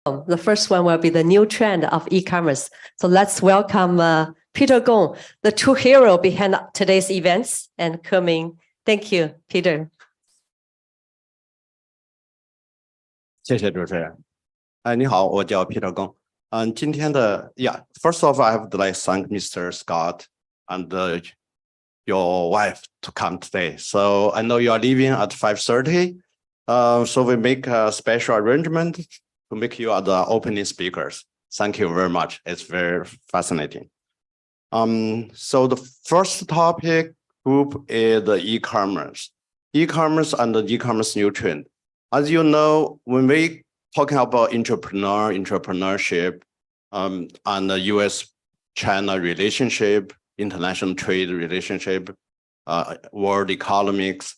The first one will be the new trend of e-commerce. So let's welcome Peter Gong, the true hero behind today's events, and Ke-Ming. Thank you, Peter. 谢谢主持人。你好，我叫 Peter Gong。今天的 first of all, I would like to thank Mr. Scott and your wife to come today. So I know you are leaving at 5:30. So we make a special arrangement to make you the opening speakers. Thank you very much. It's very fascinating. So the first topic group is the e-commerce. E-commerce and the e-commerce new trend. As you know, when we talking about entrepreneurship, and the US-China relationship, international trade relationship, world economics,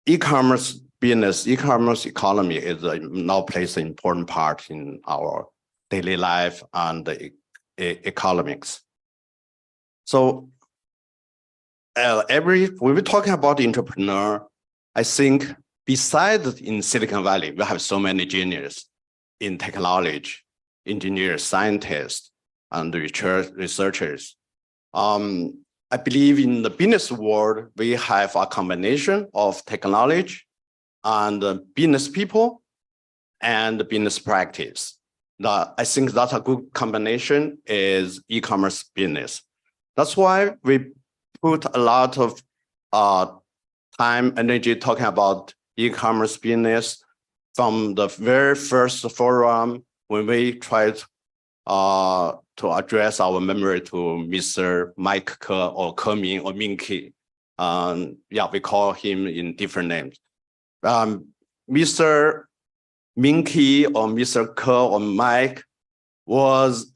e-commerce business, e-commerce economy is now plays an important part in our daily life and the economics. So when we're talking about entrepreneur, I think besides in Silicon Valley, we have so many geniuses in technology, engineers, scientists, and researchers. I believe in the business world, we have a combination of technology and business people and business practice. I think that's a good combination is e-commerce business. That's why we put a lot of time, energy talking about e-commerce business from the very first forum when we tried to address our memory to Mr. Mike Ke or Ke-Ming or Ming-Ki. We call him in different names. Mr. Ming-Ki or Mr. Ke or Mike was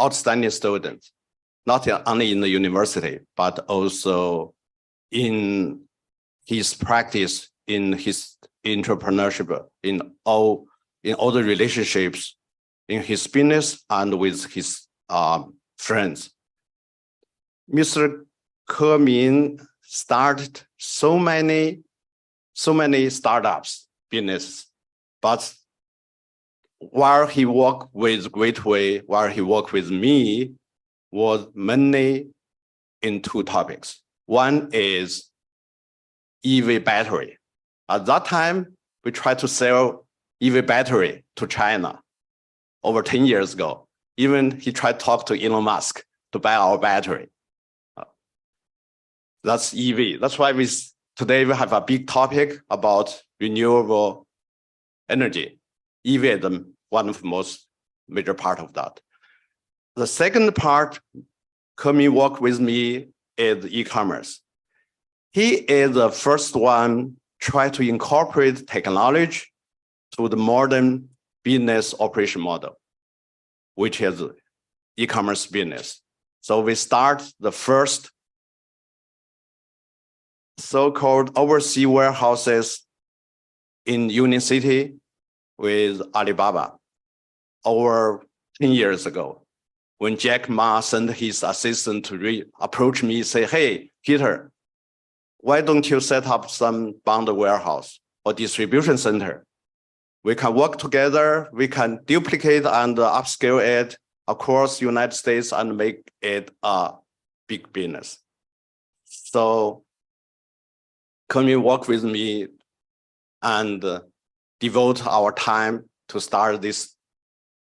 outstanding student, not only in the university, but also in his practice, in his entrepreneurship, in all the relationships, in his business and with his friends. Mr. Ke-Ming started so many startups, business, but while he worked with Greatway, while he worked with me, was mainly in two topics. One is EV battery. At that time, we tried to sell EV battery to China over 10 years ago. Even he tried to talk to Elon Musk to buy our battery. That's EV. That's why today we have a big topic about renewable energy. EV is one of the most major part of that. The second part, Ke-Ming worked with me is e-commerce. He is the first one try to incorporate technology to the modern business operation model, which is e-commerce business. So we start the first so-called overseas warehouses in Union City with Alibaba over 10 years ago. When Jack Ma sent his assistant to approach me, say, hey, Peter, why don't you set up some bond warehouse or distribution center? We can work together, we can duplicate and upscale it across the United States and make it a big business. So Ke-Ming work with me and devote our time to start this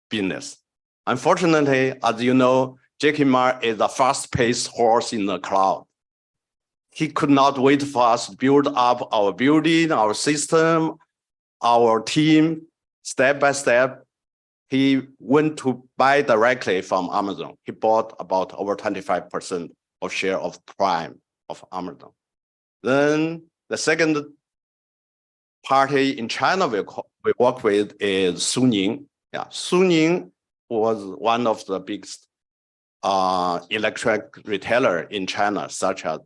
business. Unfortunately, as you know, Jack Ma is a fast-paced horse in the crowd. He could not wait for us to build up our building, our system, our team, step by step. He went to buy directly from Amazon. He bought about over 25% of share of Prime of Amazon. Then the second party in China we work with is Suning. Suning was one of the biggest electronic retailer in China, such as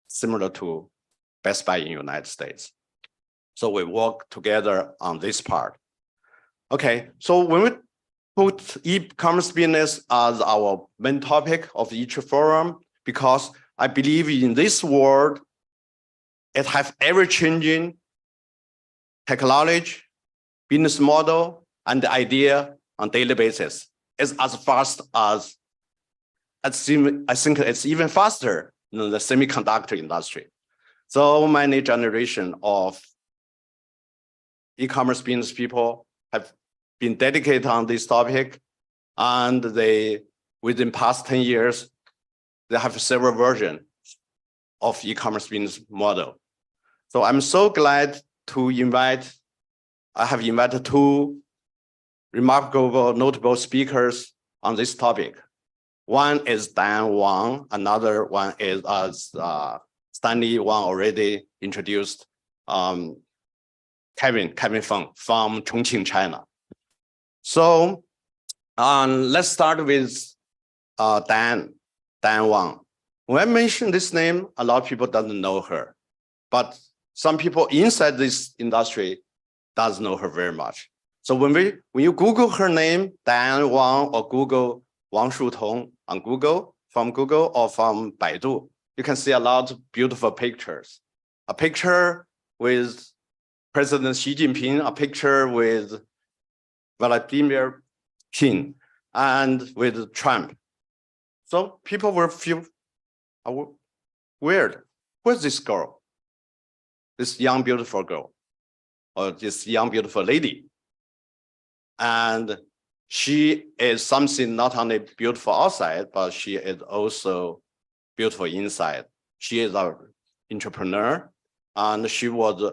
similar to Best Buy in the United States. So we work together on this part. Okay, so when we put e-commerce business as our main topic of each forum, because I believe in this world, it has ever-changing technology, business model, and the idea on daily basis is as fast as, I think it's even faster than the semiconductor industry. So many generation of e-commerce business people have been dedicated on this topic, and they, within past 10 years, they have several versions of e-commerce business model. So I'm so glad to I have invited two remarkable, notable speakers on this topic. One is Diane Wang, another one is, as Stanley Wang already introduced, Kevin Feng from Chongqing, China. So let's start with Diane Wang. When I mention this name, a lot of people doesn't know her, but some people inside this industry does know her very much. So when you Google her name, Diane Wang, or Google Wang Shutong on Google, from Google or from Baidu, you can see a lot of beautiful pictures. A picture with President Xi Jinping, a picture with Vladimir Putin, and with Trump. So people will feel weird. Who's this girl? This young, beautiful girl, or this young, beautiful lady. And she is something not only beautiful outside, but she is also beautiful inside. She is an entrepreneur, and she was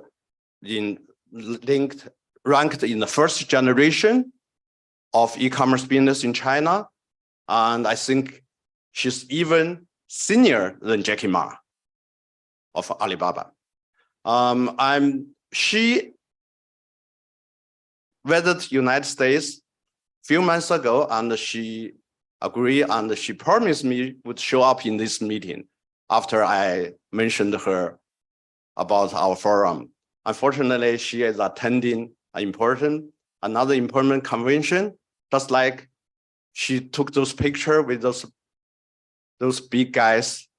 ranked in the first generation of e-commerce business in China. And I think she's even senior than Jackie Ma of Alibaba. She visited United States a few months ago, and she agreed and she promised me would show up in this meeting after I mentioned her about our forum. Unfortunately, she is attending another important convention, just like she took those pictures with those big guys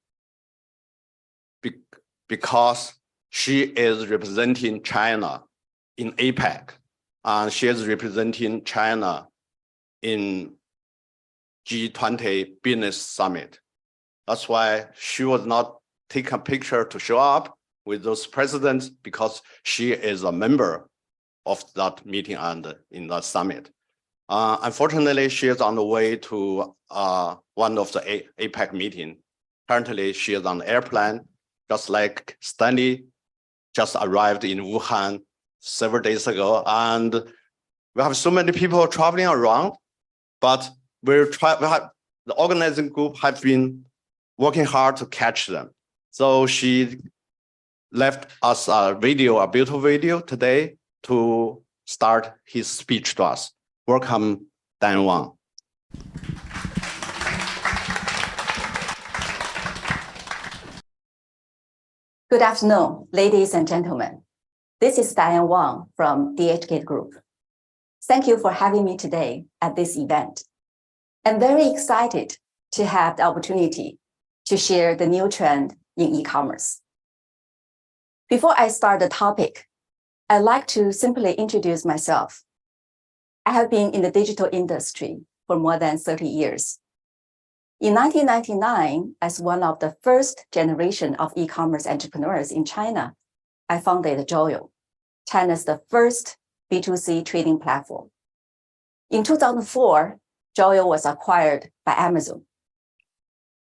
because she is representing China in APEC, and she is representing China in G20 Business Summit. That's why she was not taking a picture to show up with those presidents, because she is a member of that meeting and in that summit. Unfortunately, she is on the way to one of the APEC meeting. Currently, she is on the airplane, just like Stanley just arrived in Wuhan several days ago. And we have so many people traveling around, but the organizing group have been working hard to catch them. So she left us a beautiful video today to start his speech to us. Welcome, Diane Wang. Good afternoon, ladies and gentlemen. This is Diane Wang from DHgate Group. Thank you for having me today at this event. I'm very excited to have the opportunity to share the new trend in e-commerce. Before I start the topic, I'd like to simply introduce myself. I have been in the digital industry for more than 30 years. In 1999, as one of the first generation of e-commerce entrepreneurs in China, I founded Joyo, China's the first B2C trading platform. In 2004, Joyo was acquired by Amazon.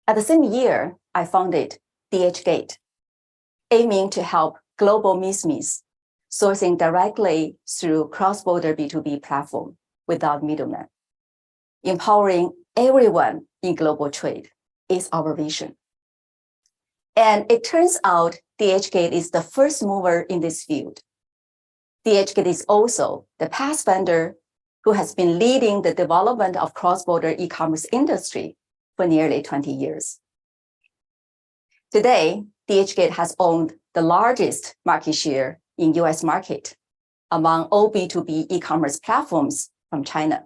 At the same year, I founded DHgate, aiming to help global SMEs sourcing directly through cross-border B2B platform without middlemen. Empowering everyone in global trade is our vision. And it turns out DHgate is the first mover in this field. DHgate is also the past vendor who has been leading the development of cross-border e-commerce industry for nearly 20 years. Today, DHgate has owned the largest market share in US market among all B2B e-commerce platforms from China.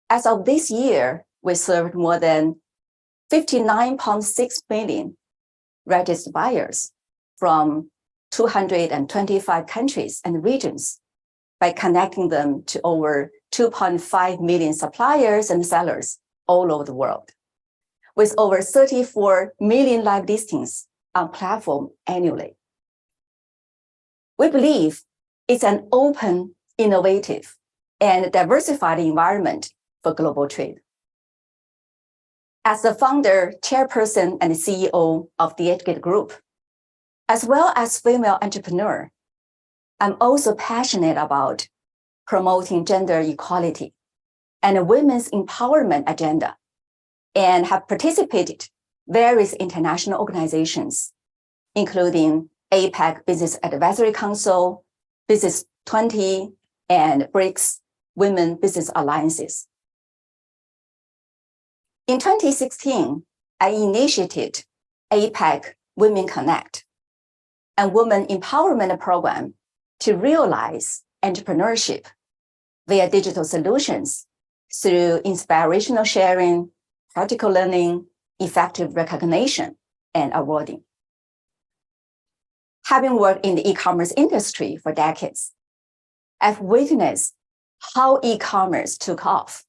As of this year, we served more than 59.6 million registered buyers from 225 countries and regions by connecting them to over 2.5 million suppliers and sellers all over the world, with over 34 million live listings on platform annually. We believe it's an open, innovative, and diversified environment for global trade. As the founder, chairperson, and CEO of the DHgate Group, as well as female entrepreneur, I'm also passionate about promoting gender equality and women's empowerment agenda, and have participated various international organizations, including APEC Business Advisory Council, Business 20, and BRICS Women Business Alliances. In 2016, I initiated APEC Women Connect, a women empowerment program to realize entrepreneurship via digital solutions through inspirational sharing, practical learning, effective recognition, and awarding. Having worked in the e-commerce industry for decades, I've witnessed how e-commerce took off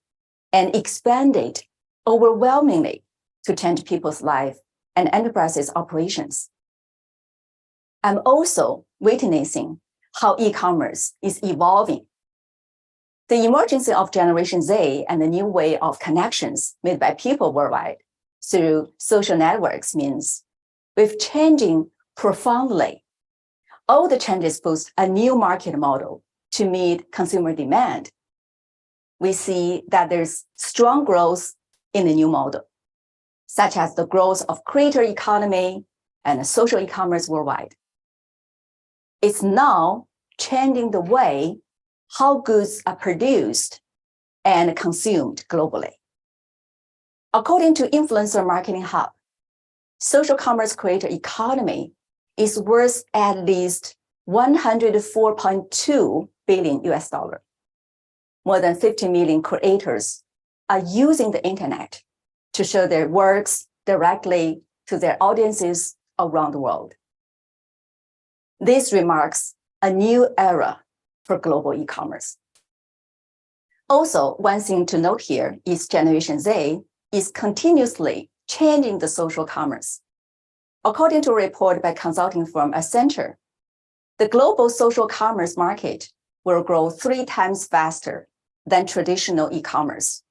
and expanded overwhelmingly to change people's lives and enterprises' operations. I'm also witnessing how e-commerce is evolving. The emergence of Generation Z and the new way of connections made by people worldwide through social networks means with changing profoundly. All the changes boost a new market model to meet consumer demand. We see that there's strong growth in the new model, such as the growth of creator economy and social e-commerce worldwide. It's now changing the way how goods are produced and consumed globally. According to Influencer Marketing Hub, social commerce creator economy is worth at least $104.2 billion US. More than 50 million creators are using the internet to show their works directly to their audiences around the world. This remarks a new era for global e-commerce. Also, one thing to note here is Generation Z is continuously changing the social commerce. According to a report by consulting firm Accenture, the global social commerce market will grow 3 times faster than traditional e-commerce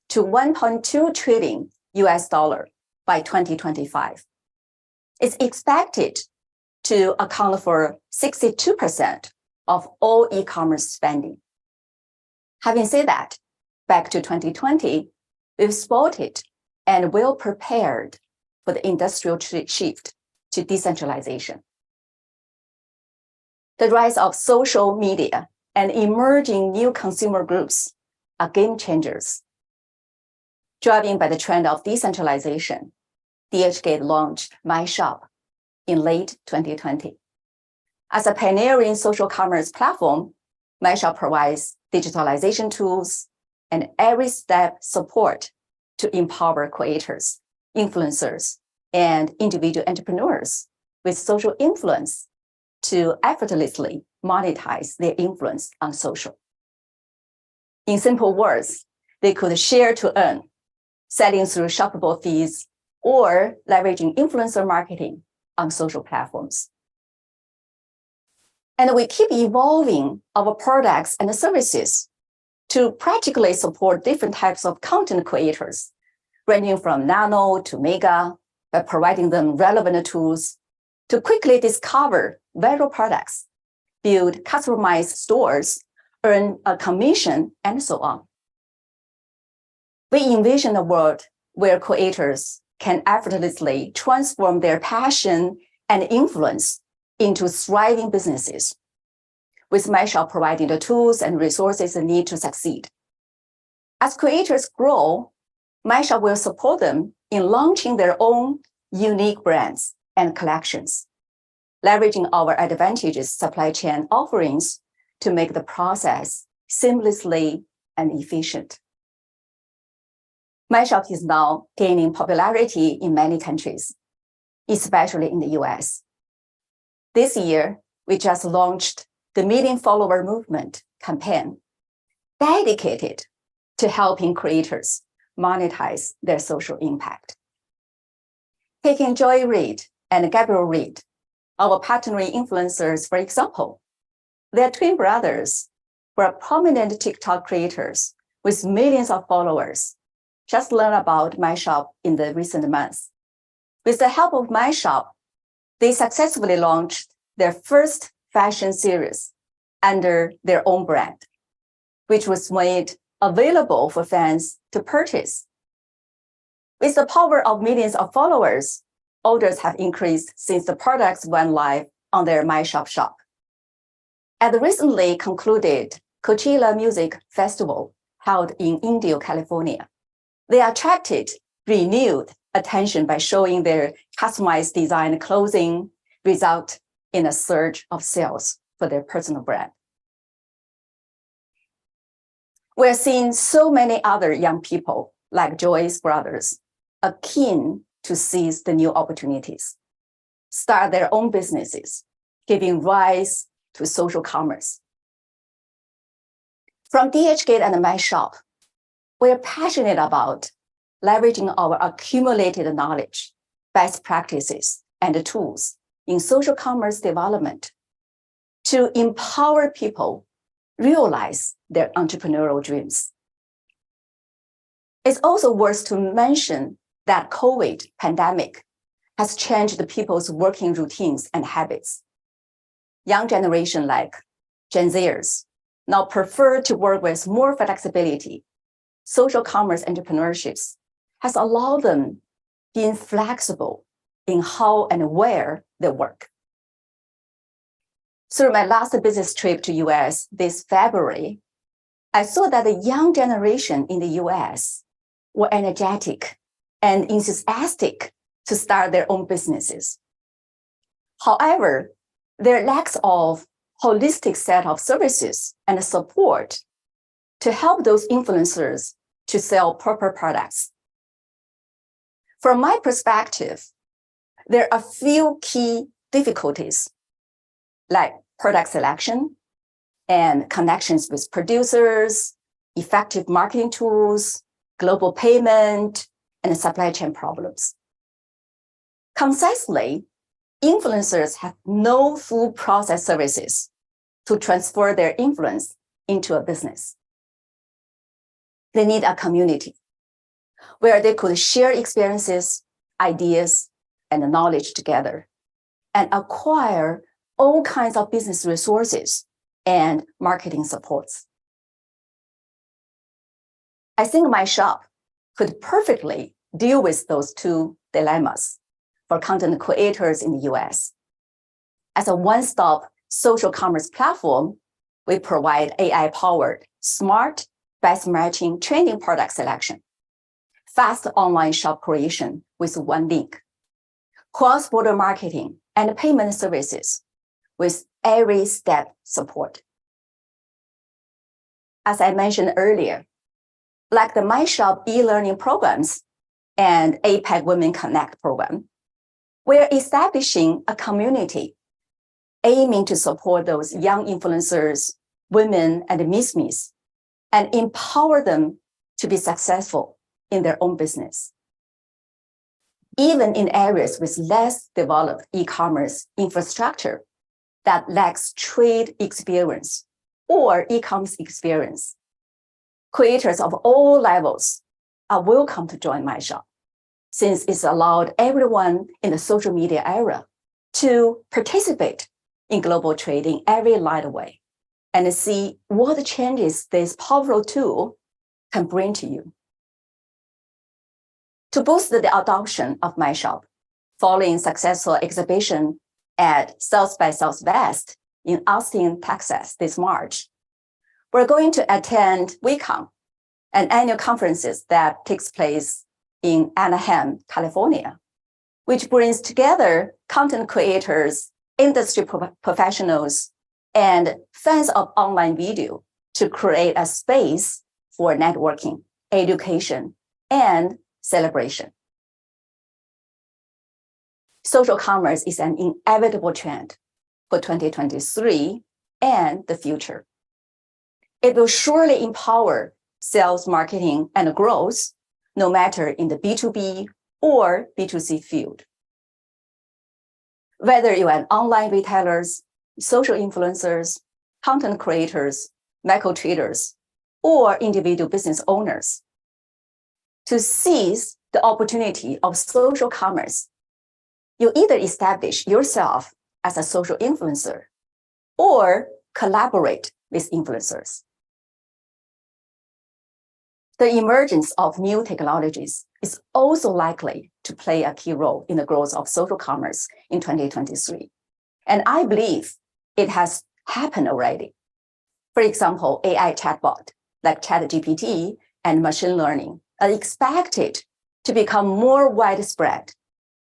to $1.2 trillion US by 2025. It's expected to account for 62% of all e-commerce spending. Having said that, back to 2020, we've spotted and well prepared for the industrial shift to decentralization. The rise of social media and emerging new consumer groups are game changers. Driven by the trend of decentralization, DHgate launched My Shop in late 2020. As a pioneering social commerce platform, My Shop provides digitalization tools and every step support to empower creators, influencers, and individual entrepreneurs with social influence to effortlessly monetize their influence on social. In simple words, they could share to earn, selling through shoppable fees, or leveraging influencer marketing on social platforms. And we keep evolving our products and services to practically support different types of content creators, ranging from nano to mega, by providing them relevant tools to quickly discover viral products, build customized stores, earn a commission, and so on. We envision a world where creators can effortlessly transform their passion and influence into thriving businesses, with My Shop providing the tools and resources they need to succeed. As creators grow, My Shop will support them in launching their own unique brands and collections, leveraging our advantageous supply chain offerings to make the process seamlessly and efficient. My Shop is now gaining popularity in many countries, especially in the US. This year, we just launched the Million Follower Movement campaign dedicated to helping creators monetize their social impact. Taking Joy Reid and Gabriel Reid, our partnering influencers, for example, they're twin brothers who are prominent TikTok creators with millions of followers. Just learn about My Shop in the recent months. With the help of My Shop, they successfully launched their first fashion series under their own brand, which was made available for fans to purchase. With the power of millions of followers, orders have increased since the products went live on their My Shop shop. At the recently concluded Coachella Music Festival held in Indio, California, they attracted renewed attention by showing their customized design clothing, result in a surge of sales for their personal brand. We're seeing so many other young people like Joy's brothers are keen to seize the new opportunities, start their own businesses, giving rise to social commerce. From DHgate and My Shop, we're passionate about leveraging our accumulated knowledge, best practices, and tools in social commerce development to empower people realize their entrepreneurial dreams. It's also worth to mention that COVID pandemic has changed the people's working routines and habits. Young generation like Gen Zers now prefer to work with more flexibility. Social commerce entrepreneurships has allowed them being flexible in how and where they work. Through my last business trip to US this February, I saw that the young generation in the US were energetic and enthusiastic to start their own businesses. However, their lack of holistic set of services and support to help those influencers to sell proper products. From my perspective, there are a few key difficulties like product selection and connections with producers, effective marketing tools, global payment, and supply chain problems. Concisely, influencers have no full process services to transfer their influence into a business. They need a community where they could share experiences, ideas, and knowledge together and acquire all kinds of business resources and marketing supports. I think My Shop could perfectly deal with those two dilemmas for content creators in the US. As a one-stop social commerce platform, we provide AI-powered, smart, best-matching trending product selection, fast online shop creation with one link, cross-border marketing and payment services with every step support. As I mentioned earlier, like the My Shop e-learning programs and APAC Women Connect program, we're establishing a community aiming to support those young influencers, women, and MISMEs, and empower them to be successful in their own business. Even in areas with less developed e-commerce infrastructure that lacks trade experience or e-commerce experience, creators of all levels are welcome to join My Shop, since it's allowed everyone in the social media era to participate in global trade in every light way and see what changes this powerful tool can bring to you. To boost the adoption of My Shop, following successful exhibition at South by Southwest in Austin, Texas this March, we're going to attend WeCon, an annual conference that takes place in Anaheim, California, which brings together content creators, industry professionals, and fans of online video to create a space for networking, education, and celebration. Social commerce is an inevitable trend for 2023 and the future. It will surely empower sales, marketing, and growth, no matter in the B2B or B2C field. Whether you are online retailers, social influencers, content creators, micro traders, or individual business owners, to seize the opportunity of social commerce, you either establish yourself as a social influencer or collaborate with influencers. The emergence of new technologies is also likely to play a key role in the growth of social commerce in 2023. And I believe it has happened already. For example, AI chatbot like ChatGPT and machine learning are expected to become more widespread,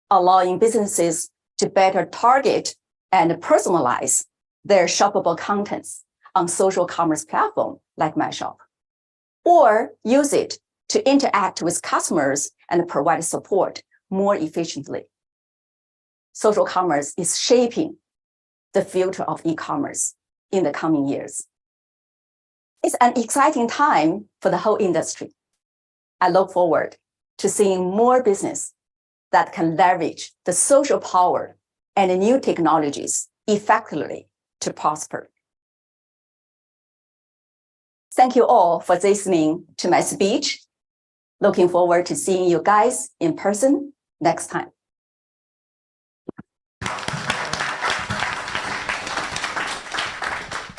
allowing businesses to better target and personalize their shoppable contents on social commerce platforms like MyShop, or use it to interact with customers and provide support more efficiently. Social commerce is shaping the future of e-commerce in the coming years. It's an exciting time for the whole industry. I look forward to seeing more business that can leverage the social power and the new technologies effectively to prosper. Thank you all for listening to my speech. Looking forward to seeing you guys in person next time.